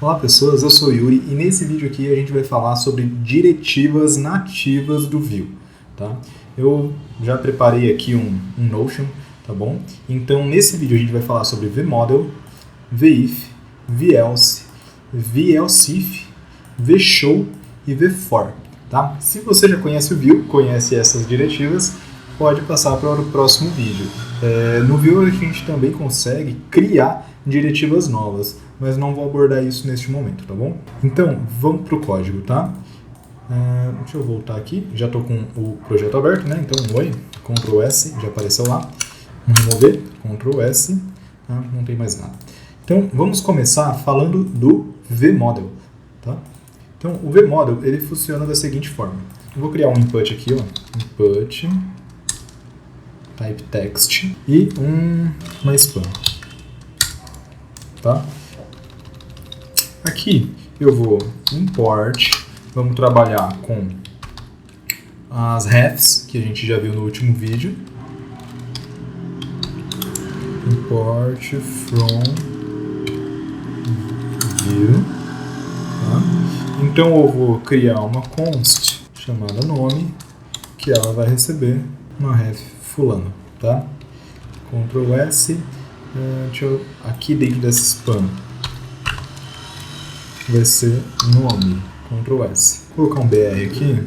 Olá pessoas, eu sou o Yuri e nesse vídeo aqui a gente vai falar sobre diretivas nativas do Vue, tá? Eu já preparei aqui um Notion, tá bom? Então nesse vídeo a gente vai falar sobre vModel, vIf, vElse, vElseIf, vShow e vFor, tá? Se você já conhece o Vue, conhece essas diretivas, pode passar para o próximo vídeo. No Vue a gente também consegue criar diretivas novas, mas não vou abordar isso neste momento, tá bom? Então, vamos para o código, tá? Deixa eu voltar aqui, já estou com o projeto aberto, né? Então, oi, Ctrl S, já apareceu lá. Vamos remover, Ctrl S, tá? Não tem mais nada. Então, vamos começar falando do vModel, tá? Então, o vModel, ele funciona da seguinte forma. Eu vou criar um input aqui, ó, input, type text e uma span, tá? Aqui eu vou import, vamos trabalhar com as refs que a gente já viu no último vídeo. Import from Vue, tá? Então eu vou criar uma const chamada nome, que ela vai receber uma ref fulano, tá? Ctrl S, aqui dentro dessa span vai ser nome, Ctrl S. Vou colocar um BR aqui.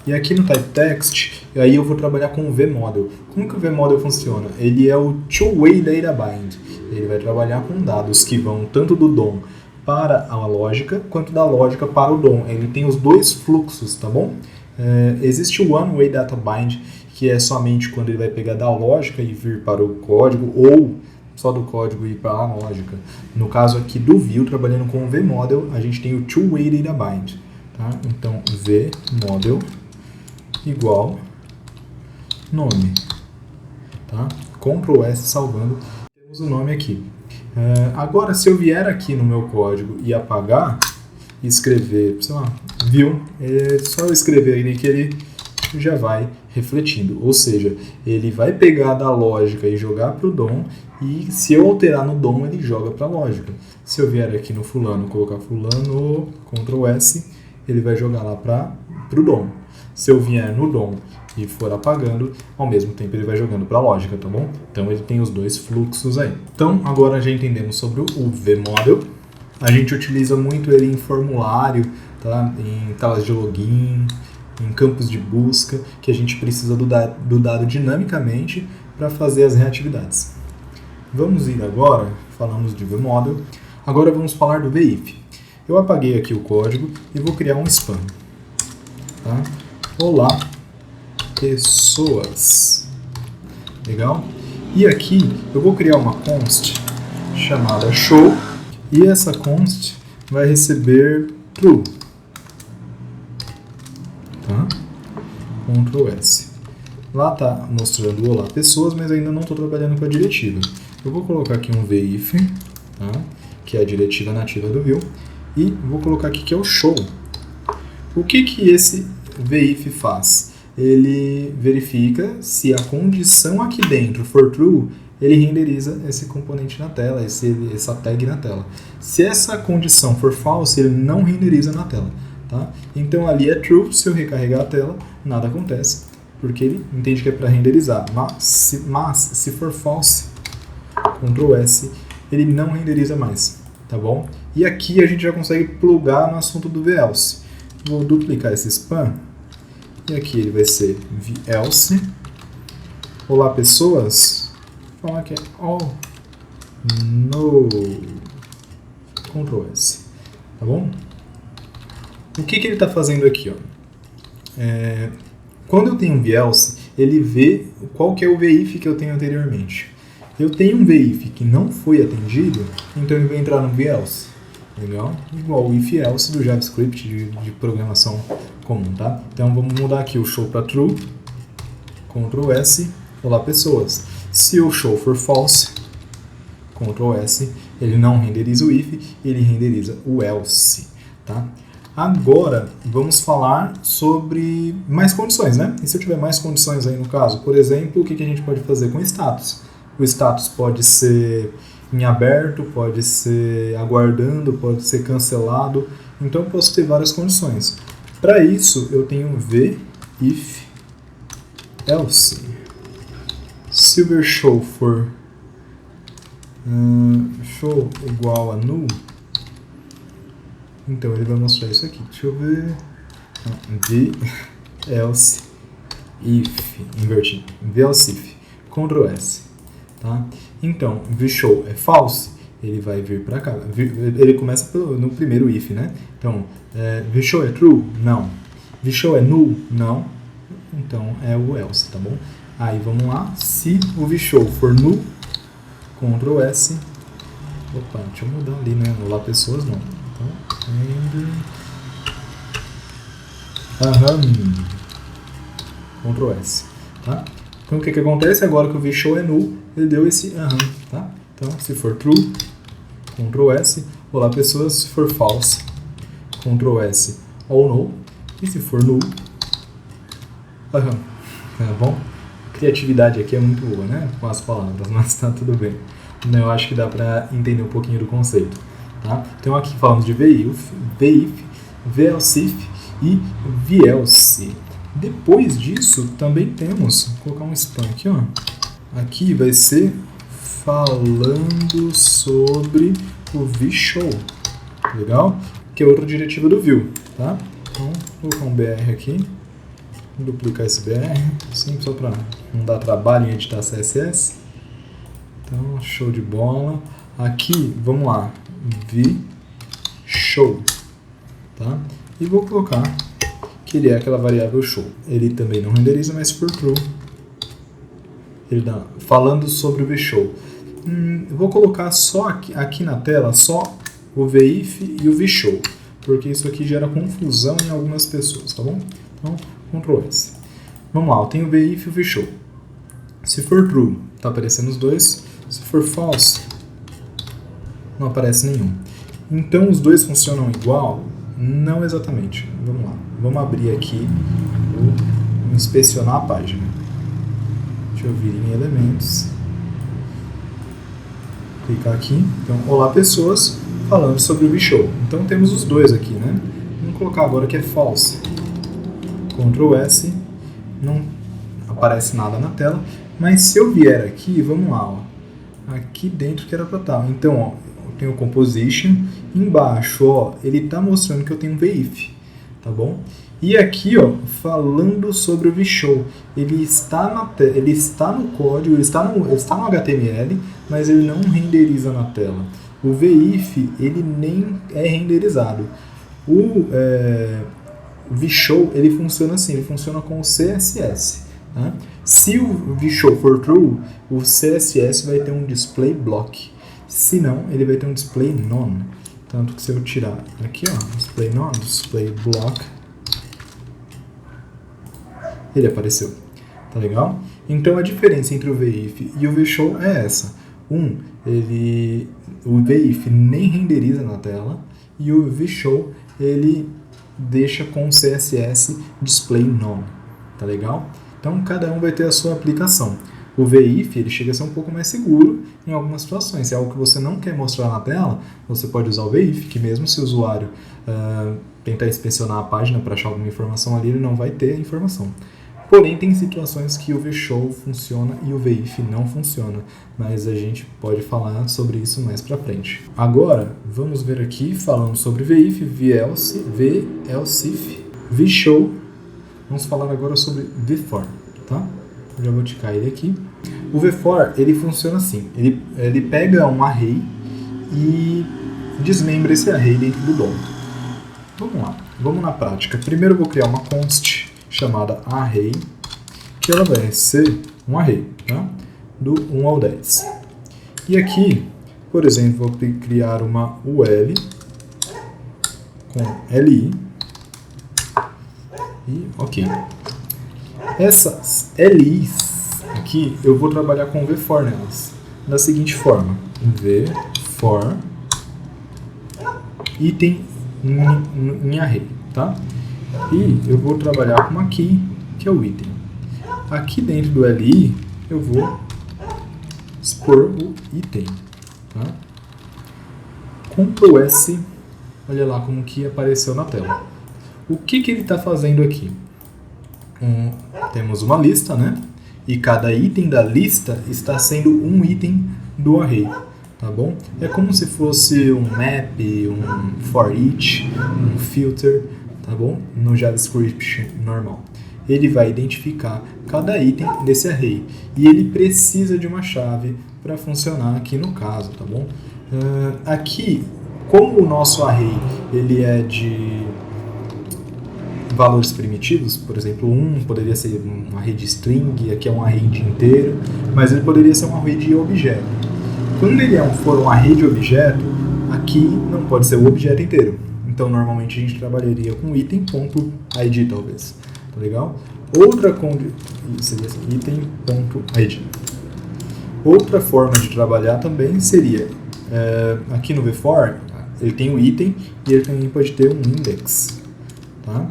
E aqui no type text, aí eu vou trabalhar com o vModel. Como que o vModel funciona? Ele é o two-way data bind. Ele vai trabalhar com dados que vão tanto do DOM para a lógica, quanto da lógica para o DOM. Ele tem os dois fluxos, tá bom? Existe o one-way data bind, que é somente quando ele vai pegar da lógica e vir para o código, ou só do código e ir para a lógica. No caso aqui do Vue, trabalhando com o vModel, a gente tem o two-way data bind. Tá? Então, vModel igual nome. Tá? Ctrl S salvando, temos o nome aqui. Agora, se eu vier aqui no meu código e apagar, e escrever, sei lá, Vue, é só eu escrever aí que ele já vai refletindo. Ou seja, ele vai pegar da lógica e jogar para o DOM, e se eu alterar no DOM, ele joga para a lógica. Se eu vier aqui no fulano, colocar fulano, Ctrl S, ele vai jogar lá para o DOM. Se eu vier no DOM e for apagando, ao mesmo tempo ele vai jogando para a lógica, tá bom? Então ele tem os dois fluxos aí. Então agora já entendemos sobre o vModel. A gente utiliza muito ele em formulário, tá? Em telas de login, em campos de busca, que a gente precisa do dado dinamicamente para fazer as reatividades. Vamos ir agora, falamos de vModel, agora vamos falar do vIf. Eu apaguei aqui o código e vou criar um span. Tá? Olá, pessoas. Legal? E aqui eu vou criar uma const chamada show, e essa const vai receber true. Tá? Ctrl S. Lá está mostrando olá pessoas, mas ainda não estou trabalhando com a diretiva. Eu vou colocar aqui um vIf, tá? Que é a diretiva nativa do Vue, e vou colocar aqui que é o show. O que esse vIf faz? Ele verifica se a condição aqui dentro for true, ele renderiza esse componente na tela, essa tag na tela. Se essa condição for false, ele não renderiza na tela. Tá? Então ali é true, se eu recarregar a tela, nada acontece, porque ele entende que é para renderizar. Mas se for false, Ctrl S, ele não renderiza mais, tá bom? E aqui a gente já consegue plugar no assunto do vElse. Vou duplicar esse span, e aqui ele vai ser vElse. Olá pessoas, vou falar que é all no, Ctrl S, tá bom? O que ele está fazendo aqui? Ó? Quando eu tenho um vElse, ele vê qual que é o vIf que eu tenho anteriormente. Eu tenho um vIf que não foi atendido, então ele vai entrar no vElse. Legal? Igual o if-else do JavaScript de programação comum, tá? Então vamos mudar aqui o show para true, Ctrl S, olá pessoas. Se o show for false, Ctrl S, ele não renderiza o if, ele renderiza o else, tá? Agora, vamos falar sobre mais condições, né? E se eu tiver mais condições aí no caso? Por exemplo, o que a gente pode fazer com status? O status pode ser em aberto, pode ser aguardando, pode ser cancelado. Então eu posso ter várias condições. Para isso eu tenho v if else. Se o VShow for show igual a null, então ele vai mostrar isso aqui. Deixa eu ver. V else if, invertido. V else if, Ctrl S. Tá? Então, VShow é false, ele vai vir para cá. Ele começa no primeiro if, né? Então, VShow é true? Não. VShow é null? Não. Então é o else, tá bom? Aí vamos lá. Se o VShow for null, Ctrl S. Opa, deixa eu mudar ali, né? Anular pessoas não. Então, Ctrl S. Tá? Então o que acontece agora que o VShow é null? Ele deu esse tá? Então, se for true, Ctrl S. Olá pessoas, se for false, Ctrl S ou null. E se for null, tá bom? A criatividade aqui é muito boa, né? Com as palavras, mas tá tudo bem. Eu acho que dá pra entender um pouquinho do conceito. Tá? Então aqui falamos de VIF, VELSE if e VELSE. Depois disso, também temos, vou colocar um span aqui, ó. Aqui vai ser falando sobre o VShow. Legal? Que é outra diretiva do view, tá? Então, vou colocar um BR aqui. Vou duplicar esse BR, assim, só para não dar trabalho em editar CSS. Então, show de bola. Aqui, vamos lá, VShow, tá? E vou colocar que ele é aquela variável show. Ele também não renderiza, mas se for true, ele dá, falando sobre o VShow. Vou colocar só aqui na tela, só o VIF e o VShow, porque isso aqui gera confusão em algumas pessoas, tá bom? Então, Ctrl S. Vamos lá, eu tenho o VIF e o VShow. Se for true, está aparecendo os dois. Se for false, não aparece nenhum. Então, os dois funcionam igual? Não exatamente. Vamos lá. Vamos abrir aqui, vou inspecionar a página. Deixa eu vir em elementos. Clicar aqui. Então, olá pessoas, falando sobre o VShow. Então, temos os dois aqui, né? Vamos colocar agora que é false. Ctrl S, não aparece nada na tela, mas se eu vier aqui, vamos lá, ó, aqui dentro que era para estar. Então, ó, eu tenho o composition, embaixo, ó, ele está mostrando que eu tenho um VIF, tá bom? E aqui, ó, falando sobre o VShow, ele está no código, ele está no HTML, mas ele não renderiza na tela. O VIF, ele nem é renderizado. O VShow, ele funciona assim, ele funciona com o CSS. Tá? Se o VShow for true, o CSS vai ter um display block. Se não, ele vai ter um display none. Tanto que se eu tirar aqui, ó, display none, display block, ele apareceu. Tá legal? Então a diferença entre o VIF e o VShow é essa. O VIF nem renderiza na tela e o VShow ele deixa com CSS display none, tá legal? Então cada um vai ter a sua aplicação. O VIF ele chega a ser um pouco mais seguro em algumas situações. Se é algo que você não quer mostrar na tela, você pode usar o VIF, que mesmo se o usuário tentar inspecionar a página para achar alguma informação ali, ele não vai ter a informação. Porém, tem situações que o VShow funciona e o VIF não funciona, mas a gente pode falar sobre isso mais pra frente. Agora, vamos ver aqui, falando sobre VIF, VELSE, VELSEIF, VShow. Vamos falar agora sobre VFOR, tá? Eu já vou ticar ele aqui. O VFOR, ele funciona assim, ele pega um array e desmembra esse array dentro do DOM. Vamos lá, vamos na prática. Primeiro eu vou criar uma const chamada array, que ela vai ser um array, tá? Do 1 ao 10. E aqui, por exemplo, vou criar uma UL com LI e ok. Essas LIs aqui, eu vou trabalhar com VFOR nelas, da seguinte forma: VFOR item em array, tá? E eu vou trabalhar com uma key, que é o item. Aqui dentro do LI, eu vou expor o item. Tá? Ctrl S, olha lá como que apareceu na tela. O que ele está fazendo aqui? Temos uma lista, né? E cada item da lista está sendo um item do array, tá bom? É como se fosse um map, um for each, um filter, tá bom? No JavaScript normal. Ele vai identificar cada item desse array e ele precisa de uma chave para funcionar aqui no caso, tá bom? Aqui, como o nosso array ele é de valores primitivos, por exemplo, poderia ser um array de string, aqui é um array de inteiro, mas ele poderia ser um array de objeto. Quando ele for um array de objeto, aqui não pode ser o objeto inteiro. Então, normalmente a gente trabalharia com item.id, talvez. Tá legal? Seria assim, item.id. Outra forma de trabalhar também seria, aqui no vFor, ele tem o item e ele também pode ter um index. Tá?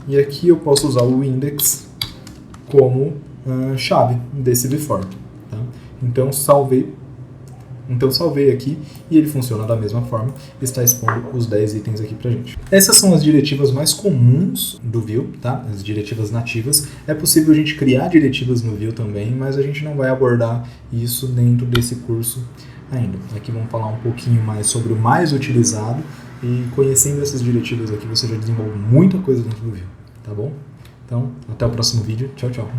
E aqui eu posso usar o index como chave desse vFor. Tá? Então salvei aqui e ele funciona da mesma forma, está expondo os 10 itens aqui pra gente. Essas são as diretivas mais comuns do Vue, tá? As diretivas nativas. É possível a gente criar diretivas no Vue também, mas a gente não vai abordar isso dentro desse curso ainda. Aqui vamos falar um pouquinho mais sobre o mais utilizado e conhecendo essas diretivas aqui você já desenvolve muita coisa dentro do Vue, tá bom? Então, até o próximo vídeo. Tchau, tchau.